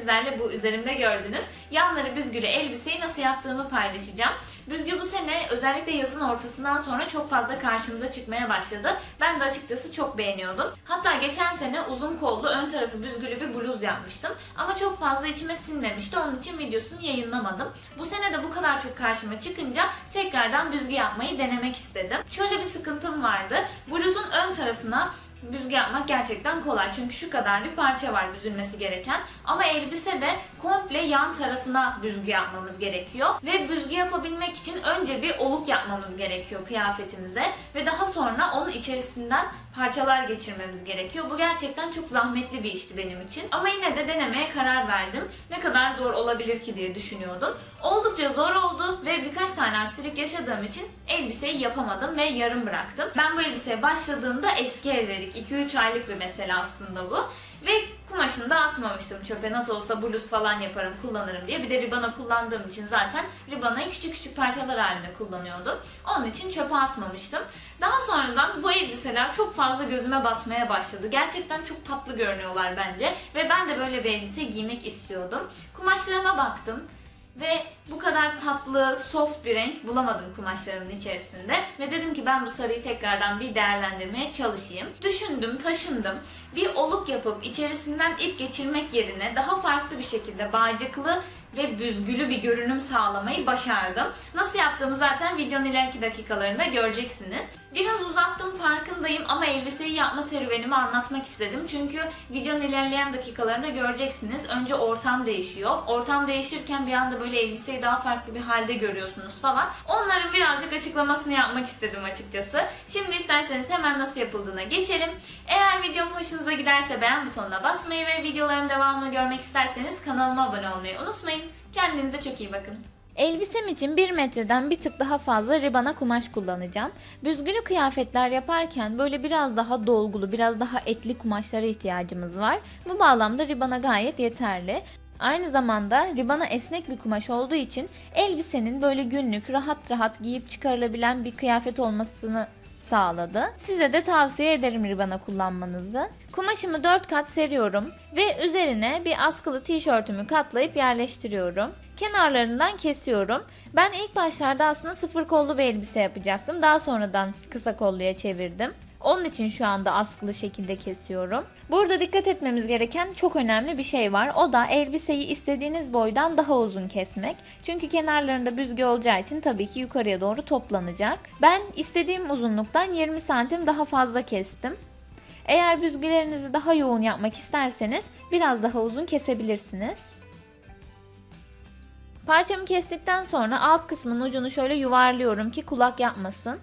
sizlerle bu üzerimde gördüğünüz yanları büzgülü elbiseyi nasıl yaptığımı paylaşacağım. Büzgü bu sene özellikle yazın ortasından sonra çok fazla karşımıza çıkmaya başladı. Ben de açıkçası çok beğeniyordum. Hatta geçen sene uzun kollu ön tarafı büzgülü bir bluz yapmıştım. Ama çok fazla içime sinmemişti. Onun için videosunu yayınlamadım. Bu sene de bu kadar çok karşıma çıkınca tekrardan büzgü yapmayı denemek istedim. Şöyle bir sıkıntım vardı. Bluzun ön tarafına büzgü yapmak gerçekten kolay. Çünkü şu kadar bir parça var büzülmesi gereken. Ama elbise de komple yan tarafına büzgü yapmamız gerekiyor. Ve büzgü yapabilmek için önce bir oluk yapmamız gerekiyor kıyafetimize. Ve daha sonra onun içerisinden parçalar geçirmemiz gerekiyor. Bu gerçekten çok zahmetli bir işti benim için. Ama yine de denemeye karar verdim. Ne kadar zor olabilir ki diye düşünüyordum. Oldukça zor oldu ve birkaç tane aksilik yaşadığım için elbiseyi yapamadım ve yarım bıraktım. Ben bu elbiseye başladığımda eski evlilik, 2-3 aylık bir mesele aslında bu. Ve kumaşını da atmamıştım çöpe. Nasıl olsa bluz falan yaparım, kullanırım diye. Bir de ribana kullandığım için zaten ribanayı küçük küçük parçalar halinde kullanıyordum. Onun için çöpe atmamıştım. Daha sonradan bu elbiseler çok fazla gözüme batmaya başladı. Gerçekten çok tatlı görünüyorlar bence. Ve ben de böyle bir elbise giymek istiyordum. Kumaşlarıma baktım. Ve bu kadar tatlı, soft bir renk bulamadım kumaşlarımın içerisinde. Ve dedim ki ben bu sarıyı tekrardan bir değerlendirmeye çalışayım. Düşündüm, taşındım. Bir oluk yapıp içerisinden ip geçirmek yerine daha farklı bir şekilde bağcıklı ve büzgülü bir görünüm sağlamayı başardım. Nasıl yaptığımı zaten videonun ileriki dakikalarında göreceksiniz. Biraz uzattım farkındayım ama elbiseyi yapma serüvenimi anlatmak istedim. Çünkü videonun ilerleyen dakikalarında göreceksiniz. Önce ortam değişiyor. Ortam değişirken bir anda böyle elbiseyi daha farklı bir halde görüyorsunuz falan. Onların birazcık açıklamasını yapmak istedim açıkçası. Şimdi isterseniz hemen nasıl yapıldığına geçelim. Eğer videom hoşunuza giderse beğen butonuna basmayı ve videoların devamını görmek isterseniz kanalıma abone olmayı unutmayın. Kendinize çok iyi bakın. Elbisem için 1 metreden bir tık daha fazla ribana kumaş kullanacağım. Büzgülü kıyafetler yaparken böyle biraz daha dolgulu, biraz daha etli kumaşlara ihtiyacımız var. Bu bağlamda ribana gayet yeterli. Aynı zamanda ribana esnek bir kumaş olduğu için elbisenin böyle günlük rahat rahat giyip çıkarılabilen bir kıyafet olmasını sağladı. Size de tavsiye ederim ribana kullanmanızı. Kumaşımı 4 kat seriyorum ve üzerine bir askılı tişörtümü katlayıp yerleştiriyorum. Kenarlarından kesiyorum. Ben ilk başlarda aslında sıfır kollu bir elbise yapacaktım. Daha sonradan kısa kolluya çevirdim. Onun için şu anda askılı şekilde kesiyorum. Burada dikkat etmemiz gereken çok önemli bir şey var. O da elbiseyi istediğiniz boydan daha uzun kesmek. Çünkü kenarlarında büzgü olacağı için tabii ki yukarıya doğru toplanacak. Ben istediğim uzunluktan 20 santim daha fazla kestim. Eğer büzgülerinizi daha yoğun yapmak isterseniz biraz daha uzun kesebilirsiniz. Parçamı kestikten sonra alt kısmın ucunu şöyle yuvarlıyorum ki kulak yapmasın.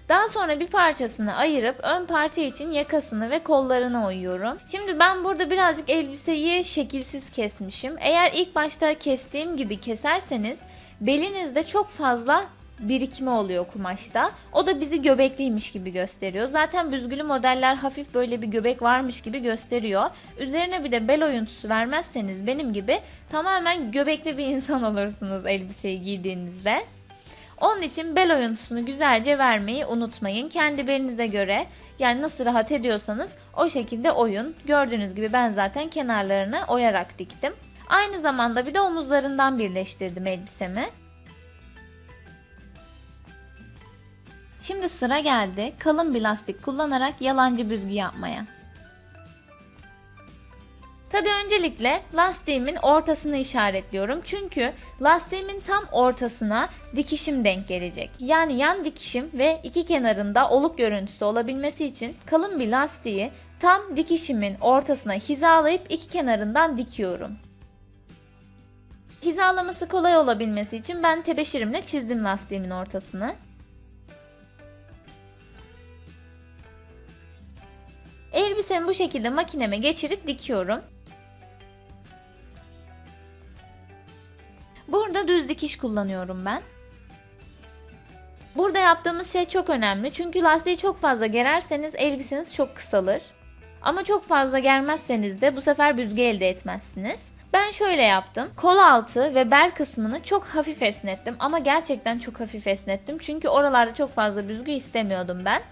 Daha sonra bir parçasını ayırıp ön parça için yakasını ve kollarını oyuyorum. Şimdi ben burada birazcık elbiseyi şekilsiz kesmişim. Eğer ilk başta kestiğim gibi keserseniz belinizde çok fazla birikme oluyor kumaşta. O da bizi göbekliymiş gibi gösteriyor. Zaten büzgülü modeller hafif böyle bir göbek varmış gibi gösteriyor. Üzerine bir de bel oyuntusu vermezseniz benim gibi tamamen göbekli bir insan olursunuz elbiseyi giydiğinizde. Onun için bel oyuntusunu güzelce vermeyi unutmayın. Kendi belinize göre, yani nasıl rahat ediyorsanız o şekilde oyun. Gördüğünüz gibi ben zaten kenarlarını oyarak diktim. Aynı zamanda bir de omuzlarından birleştirdim elbisemi. Şimdi sıra geldi kalın bir lastik kullanarak yalancı büzgü yapmaya. Tabii öncelikle lastiğimin ortasını işaretliyorum. Çünkü lastiğimin tam ortasına dikişim denk gelecek. Yani yan dikişim ve iki kenarında oluk görüntüsü olabilmesi için kalın bir lastiği tam dikişimin ortasına hizalayıp iki kenarından dikiyorum. Hizalaması kolay olabilmesi için ben tebeşirimle çizdim lastiğimin ortasını. Elbisemi bu şekilde makineme geçirip dikiyorum. Burada düz dikiş kullanıyorum ben. Burada yaptığımız şey çok önemli. Çünkü lastiği çok fazla gererseniz elbiseniz çok kısalır. Ama çok fazla germezseniz de bu sefer büzgü elde etmezsiniz. Ben şöyle yaptım. Kol altı ve bel kısmını çok hafif esnettim. Ama gerçekten çok hafif esnettim. Çünkü oralarda çok fazla büzgü istemiyordum ben.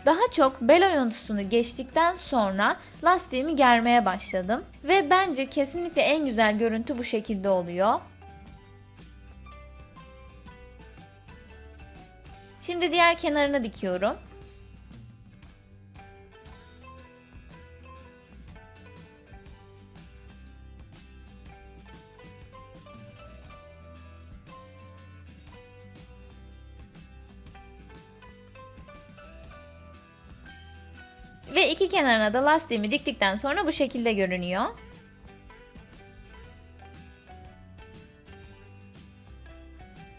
Daha çok bel oyuntusunu geçtikten sonra lastiğimi germeye başladım. Ve bence kesinlikle en güzel görüntü bu şekilde oluyor. Şimdi diğer kenarını dikiyorum. Ve iki kenarına da lastiğimi diktikten sonra bu şekilde görünüyor.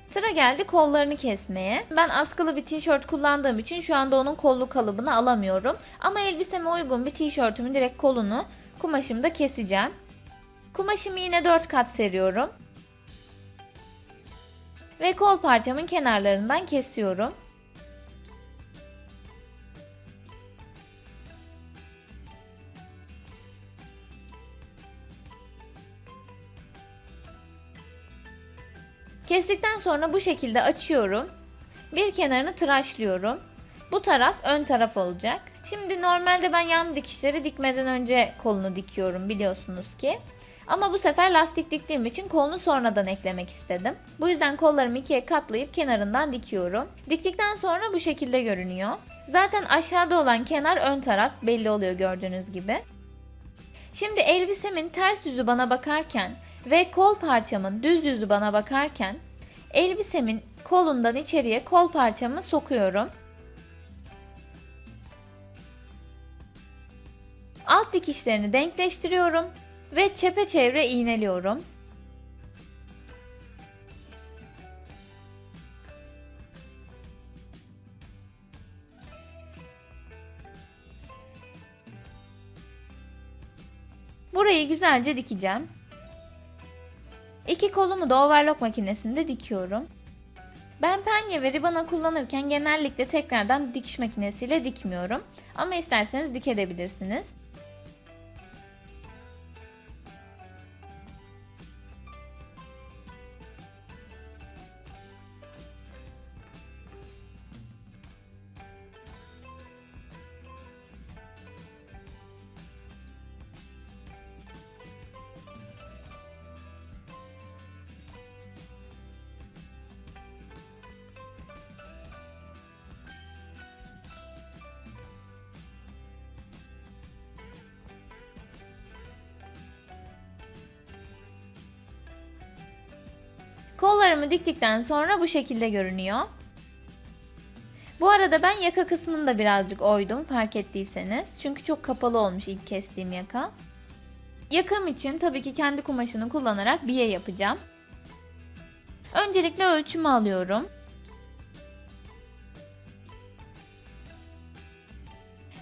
Sıra geldi kollarını kesmeye. Ben askılı bir tişört kullandığım için şu anda onun kollu kalıbını alamıyorum. Ama elbiseme uygun bir tişörtümün direkt kolunu kumaşımda keseceğim. Kumaşımı yine 4 kat seriyorum. Ve kol parçamın kenarlarından kesiyorum. Kestikten sonra bu şekilde açıyorum. Bir kenarını tıraşlıyorum. Bu taraf ön taraf olacak. Şimdi normalde ben yan dikişleri dikmeden önce kolunu dikiyorum biliyorsunuz ki. Ama bu sefer lastik diktiğim için kolunu sonradan eklemek istedim. Bu yüzden kollarımı ikiye katlayıp kenarından dikiyorum. Diktikten sonra bu şekilde görünüyor. Zaten aşağıda olan kenar ön taraf belli oluyor gördüğünüz gibi. Şimdi elbisemin ters yüzü bana bakarken ve kol parçamın düz yüzü bana bakarken elbisemin kolundan içeriye kol parçamı sokuyorum. Alt dikişlerini denkleştiriyorum ve çepeçevre iğneliyorum. Burayı güzelce dikeceğim. İki kolumu da overlock makinesinde dikiyorum. Ben penye ve ribana kullanırken genellikle tekrardan dikiş makinesiyle dikmiyorum. Ama isterseniz dikebilirsiniz. Kollarımı diktikten sonra bu şekilde görünüyor. Bu arada ben yaka kısmını da birazcık oydum fark ettiyseniz. Çünkü çok kapalı olmuş ilk kestiğim yaka. Yakam için tabii ki kendi kumaşını kullanarak biye yapacağım. Öncelikle ölçümü alıyorum.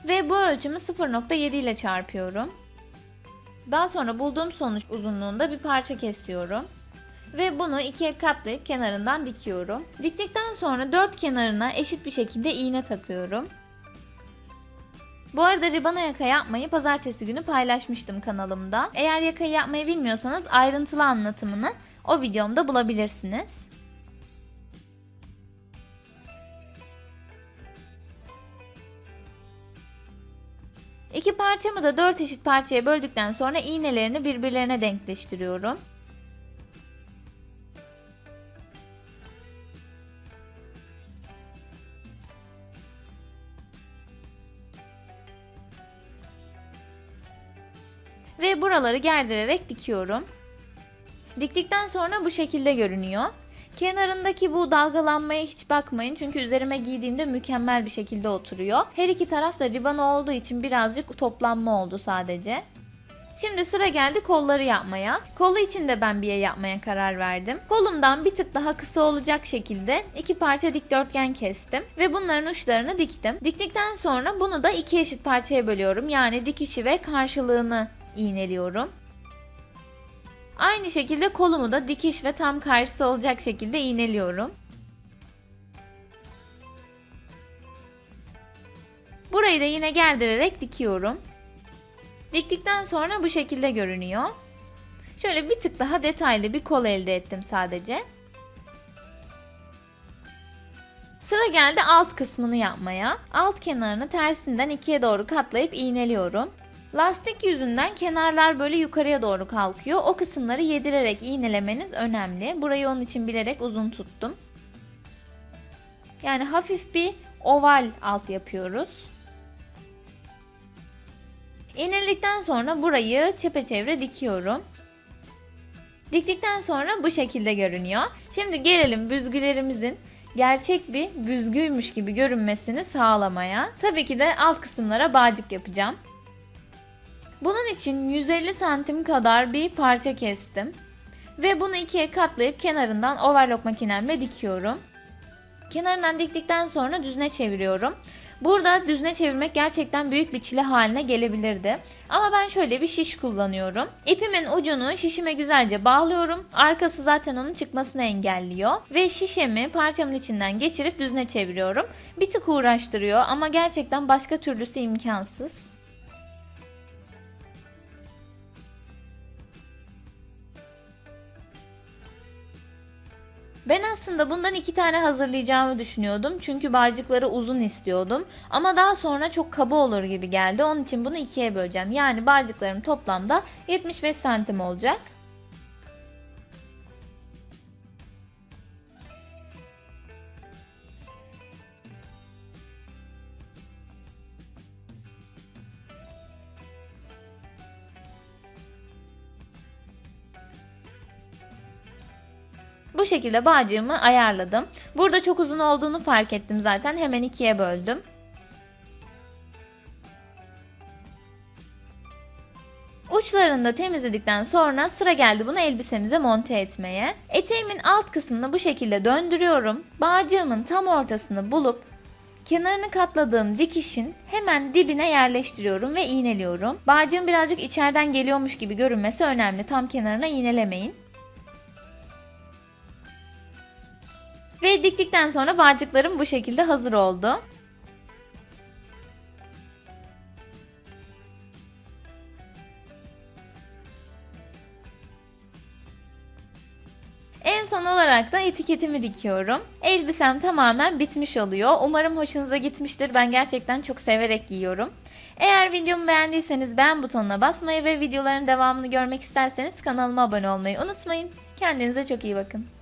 Ve bu ölçümü 0.7 ile çarpıyorum. Daha sonra bulduğum sonuç uzunluğunda bir parça kesiyorum. Ve bunu ikiye katlayıp kenarından dikiyorum. Diktikten sonra dört kenarına eşit bir şekilde iğne takıyorum. Bu arada ribana yaka yapmayı pazartesi günü paylaşmıştım kanalımda. Eğer yakayı yapmayı bilmiyorsanız ayrıntılı anlatımını o videomda bulabilirsiniz. İki parçamı da 4 eşit parçaya böldükten sonra iğnelerini birbirlerine denkleştiriyorum. Ve buraları gerdirerek dikiyorum. Diktikten sonra bu şekilde görünüyor. Kenarındaki bu dalgalanmaya hiç bakmayın çünkü üzerime giydiğimde mükemmel bir şekilde oturuyor. Her iki taraf da ribana olduğu için birazcık toplanma oldu sadece. Şimdi sıra geldi kolları yapmaya. Kolu için de ben biye yapmaya karar verdim. Kolumdan bir tık daha kısa olacak şekilde iki parça dikdörtgen kestim ve bunların uçlarını diktim. Diktikten sonra bunu da iki eşit parçaya bölüyorum. Yani dikişi ve karşılığını iğneliyorum. Aynı şekilde kolumu da dikiş ve tam karşısı olacak şekilde iğneliyorum. Burayı da yine gerdirerek dikiyorum. Diktikten sonra bu şekilde görünüyor. Şöyle bir tık daha detaylı bir kol elde ettim sadece. Sıra geldi alt kısmını yapmaya. Alt kenarını tersinden ikiye doğru katlayıp iğneliyorum. Lastik yüzünden kenarlar böyle yukarıya doğru kalkıyor. O kısımları yedirerek iğnelemeniz önemli. Burayı onun için bilerek uzun tuttum. Yani hafif bir oval alt yapıyoruz. İğneledikten sonra burayı çepeçevre dikiyorum. Diktikten sonra bu şekilde görünüyor. Şimdi gelelim büzgülerimizin gerçek bir büzgüymüş gibi görünmesini sağlamaya. Tabii ki de alt kısımlara bağcık yapacağım. Bunun için 150 santim kadar bir parça kestim. Ve bunu ikiye katlayıp kenarından overlock makinemle dikiyorum. Kenarından diktikten sonra düzine çeviriyorum. Burada düzine çevirmek gerçekten büyük bir çile haline gelebilirdi. Ama ben şöyle bir şiş kullanıyorum. İpimin ucunu şişime güzelce bağlıyorum. Arkası zaten onun çıkmasını engelliyor. Ve şişemi parçamın içinden geçirip düzine çeviriyorum. Bir tık uğraştırıyor ama gerçekten başka türlüsü imkansız. Ben aslında bundan 2 tane hazırlayacağımı düşünüyordum. Çünkü bağcıkları uzun istiyordum. Ama daha sonra çok kaba olur gibi geldi. Onun için bunu 2'ye böleceğim. Yani bağcıklarım toplamda 75 santim olacak. Bu şekilde bağcığımı ayarladım. Burada çok uzun olduğunu fark ettim zaten. Hemen 2'ye böldüm. Uçlarını da temizledikten sonra sıra geldi bunu elbisemize monte etmeye. Eteğimin alt kısmını bu şekilde döndürüyorum. Bağcığımın tam ortasını bulup kenarını katladığım dikişin hemen dibine yerleştiriyorum ve iğneliyorum. Bağcığım birazcık içeriden geliyormuş gibi görünmesi önemli. Tam kenarına iğnelemeyin. Ve diktikten sonra bağcıklarım bu şekilde hazır oldu. En son olarak da etiketimi dikiyorum. Elbisem tamamen bitmiş oluyor. Umarım hoşunuza gitmiştir. Ben gerçekten çok severek giyiyorum. Eğer videomu beğendiyseniz beğen butonuna basmayı ve videoların devamını görmek isterseniz kanalıma abone olmayı unutmayın. Kendinize çok iyi bakın.